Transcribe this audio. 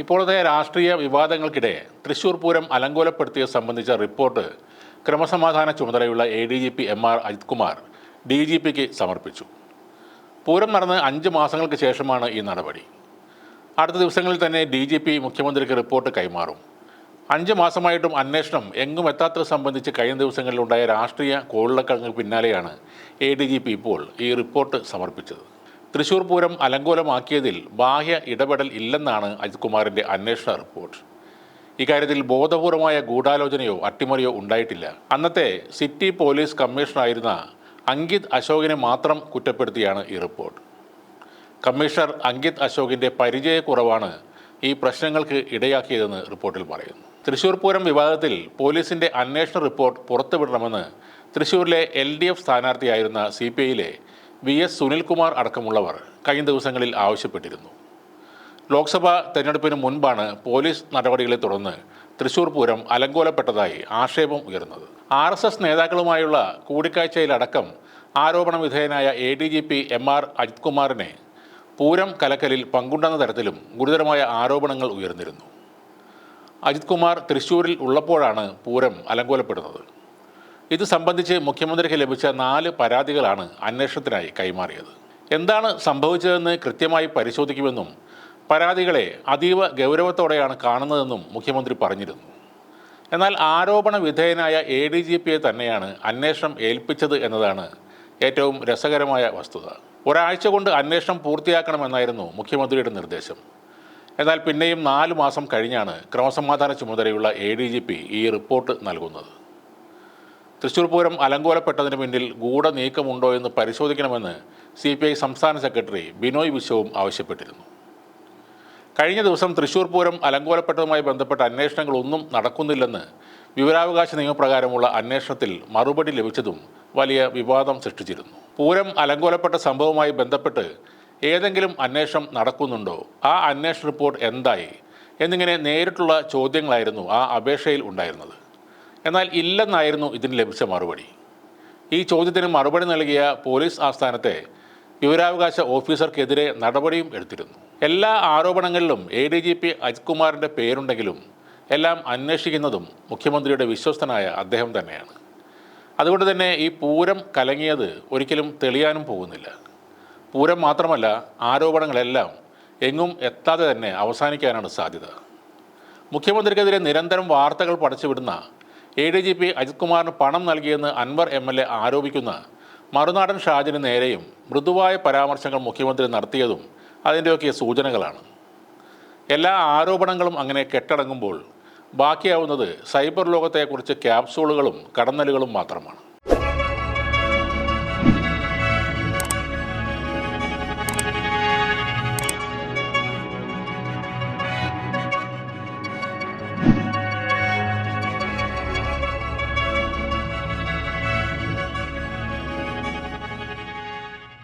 ഇപ്പോഴത്തെ രാഷ്ട്രീയ വിവാദങ്ങൾക്കിടെ തൃശൂർ പൂരം അലങ്കോലപ്പെടുത്തിയത് സംബന്ധിച്ച റിപ്പോർട്ട് ക്രമസമാധാന ചുമതലയുള്ള ADGP MR അജിത് കുമാർ DGPക്ക് സമർപ്പിച്ചു. പൂരം നടന്ന് 5 മാസങ്ങൾക്ക് ശേഷമാണ് ഈ നടപടി. അടുത്ത ദിവസങ്ങളിൽ തന്നെ DGP മുഖ്യമന്ത്രിക്ക് റിപ്പോർട്ട് കൈമാറും. 5 മാസമായിട്ടും അന്വേഷണം എങ്ങും എത്താത്തത് സംബന്ധിച്ച് കഴിഞ്ഞ ദിവസങ്ങളിലുണ്ടായ രാഷ്ട്രീയ കോളിളക്കങ്ങൾക്ക് പിന്നാലെയാണ് ADGP ഇപ്പോൾ ഈ റിപ്പോർട്ട് സമർപ്പിച്ചത്. തൃശൂർ പൂരം അലങ്കോലമാക്കിയതിൽ ബാഹ്യ ഇടപെടൽ ഇല്ലെന്നാണ് അജിത് കുമാറിൻ്റെ അന്വേഷണ റിപ്പോർട്ട്. ഇക്കാര്യത്തിൽ ബോധപൂർവമായ ഗൂഢാലോചനയോ അട്ടിമറിയോ ഉണ്ടായിട്ടില്ല. അന്നത്തെ സിറ്റി പോലീസ് കമ്മീഷണറായിരുന്ന അങ്കിത് അശോകിനെ മാത്രം കുറ്റപ്പെടുത്തിയാണ് ഈ റിപ്പോർട്ട്. കമ്മീഷണർ അങ്കിത് അശോകിൻ്റെ പരിചയക്കുറവാണ് ഈ പ്രശ്നങ്ങൾക്ക് ഇടയാക്കിയതെന്ന് റിപ്പോർട്ടിൽ പറയുന്നു. തൃശൂർ പൂരം വിവാദത്തിൽ പോലീസിൻ്റെ അന്വേഷണ റിപ്പോർട്ട് പുറത്തുവിടണമെന്ന് തൃശൂരിലെ LDF സ്ഥാനാർത്ഥിയായിരുന്ന CPIയിലെ VS സുനിൽകുമാർ അടക്കമുള്ളവർ കഴിഞ്ഞ ദിവസങ്ങളിൽ ആവശ്യപ്പെട്ടിരുന്നു. ലോക്സഭാ തെരഞ്ഞെടുപ്പിന് മുൻപാണ് പോലീസ് നടപടികളെ തുടർന്ന് തൃശൂർ പൂരം അലങ്കോലപ്പെട്ടതായി ആക്ഷേപം ഉയർന്നത്. RSS നേതാക്കളുമായുള്ള കൂടിക്കാഴ്ചയിലടക്കം ആരോപണ വിധേയനായ ADGP MR അജിത് കുമാറിനെ പൂരം കലക്കലിൽ പങ്കുണ്ടെന്ന തരത്തിലും ഗുരുതരമായ ആരോപണങ്ങൾ ഉയർന്നിരുന്നു. അജിത് കുമാർ തൃശ്ശൂരിൽ ഉള്ളപ്പോഴാണ് പൂരം അലങ്കോലപ്പെടുന്നത്. ഇത് സംബന്ധിച്ച് മുഖ്യമന്ത്രിക്ക് ലഭിച്ച 4 പരാതികളാണ് അന്വേഷണത്തിനായി കൈമാറിയത്. എന്താണ് സംഭവിച്ചതെന്ന് കൃത്യമായി പരിശോധിക്കുമെന്നും പരാതികളെ അതീവ ഗൗരവത്തോടെയാണ് കാണുന്നതെന്നും മുഖ്യമന്ത്രി പറഞ്ഞിരുന്നു. എന്നാൽ ആരോപണ വിധേയനായ ADGPയെ തന്നെയാണ് അന്വേഷണം ഏൽപ്പിച്ചത് എന്നതാണ് ഏറ്റവും രസകരമായ വസ്തുത. ഒരാഴ്ച കൊണ്ട് അന്വേഷണം പൂർത്തിയാക്കണമെന്നായിരുന്നു മുഖ്യമന്ത്രിയുടെ നിർദ്ദേശം. എന്നാൽ പിന്നെയും 4 മാസം കഴിഞ്ഞാണ് ക്രമസമാധാന ചുമതലയുള്ള ADGP ഈ റിപ്പോർട്ട് നൽകുന്നത്. തൃശൂർ പൂരം അലങ്കോലപ്പെട്ടതിന് പിന്നിൽ ഗൂഢനീക്കമുണ്ടോ എന്ന് പരിശോധിക്കണമെന്ന് CPI സംസ്ഥാന സെക്രട്ടറി ബിനോയ് വിശ്വവും ആവശ്യപ്പെട്ടിരുന്നു. കഴിഞ്ഞ ദിവസം തൃശൂർ പൂരം അലങ്കോലപ്പെട്ടതുമായി ബന്ധപ്പെട്ട അന്വേഷണങ്ങളൊന്നും നടക്കുന്നില്ലെന്ന് വിവരാവകാശ നിയമപ്രകാരമുള്ള അന്വേഷണത്തിൽ മറുപടി ലഭിച്ചതും വലിയ വിവാദം സൃഷ്ടിച്ചിരുന്നു. പൂരം അലങ്കോലപ്പെട്ട സംഭവവുമായി ബന്ധപ്പെട്ട് ഏതെങ്കിലും അന്വേഷണം നടക്കുന്നുണ്ടോ, ആ അന്വേഷണ റിപ്പോർട്ട് എന്തായി എന്നിങ്ങനെ നേരിട്ടുള്ള ചോദ്യങ്ങളായിരുന്നു ആ അപേക്ഷയിൽ ഉണ്ടായിരുന്നത്. എന്നാൽ ഇല്ലെന്നായിരുന്നു ഇതിന് ലഭിച്ച മറുപടി. ഈ ചോദ്യത്തിന് മറുപടി നൽകിയ പോലീസ് ആസ്ഥാനത്തെ വിവരാവകാശ ഓഫീസർക്കെതിരെ നടപടിയും എടുത്തിരുന്നു. എല്ലാ ആരോപണങ്ങളിലും ADGP അജിത് കുമാറിൻ്റെ പേരുണ്ടെങ്കിലും എല്ലാം അന്വേഷിക്കുന്നതും മുഖ്യമന്ത്രിയുടെ വിശ്വസ്തനായ അദ്ദേഹം തന്നെയാണ്. അതുകൊണ്ട് തന്നെ ഈ പൂരം കലങ്ങിയത് ഒരിക്കലും തെളിയാനും പോകുന്നില്ല. പൂരം മാത്രമല്ല, ആരോപണങ്ങളെല്ലാം എങ്ങും എത്താതെ തന്നെ അവസാനിക്കാനാണ് സാധ്യത. മുഖ്യമന്ത്രിക്കെതിരെ നിരന്തരം വാർത്തകൾ പടച്ചുവിടുന്ന ADGP അജിത് കുമാറിന് പണം നൽകിയെന്ന് അൻവർ MLA ആരോപിക്കുന്ന മറുനാടൻ ഷാജിന് നേരെയും മൃദുവായ പരാമർശങ്ങൾ മുഖ്യമന്ത്രി നടത്തിയതും അതിൻ്റെയൊക്കെ സൂചനകളാണ്. എല്ലാ ആരോപണങ്ങളും അങ്ങനെ കെട്ടടങ്ങുമ്പോൾ ബാക്കിയാവുന്നത് സൈബർ ലോകത്തെക്കുറിച്ച് ക്യാപ്സൂളുകളും കടന്നലുകളും മാത്രമാണ്.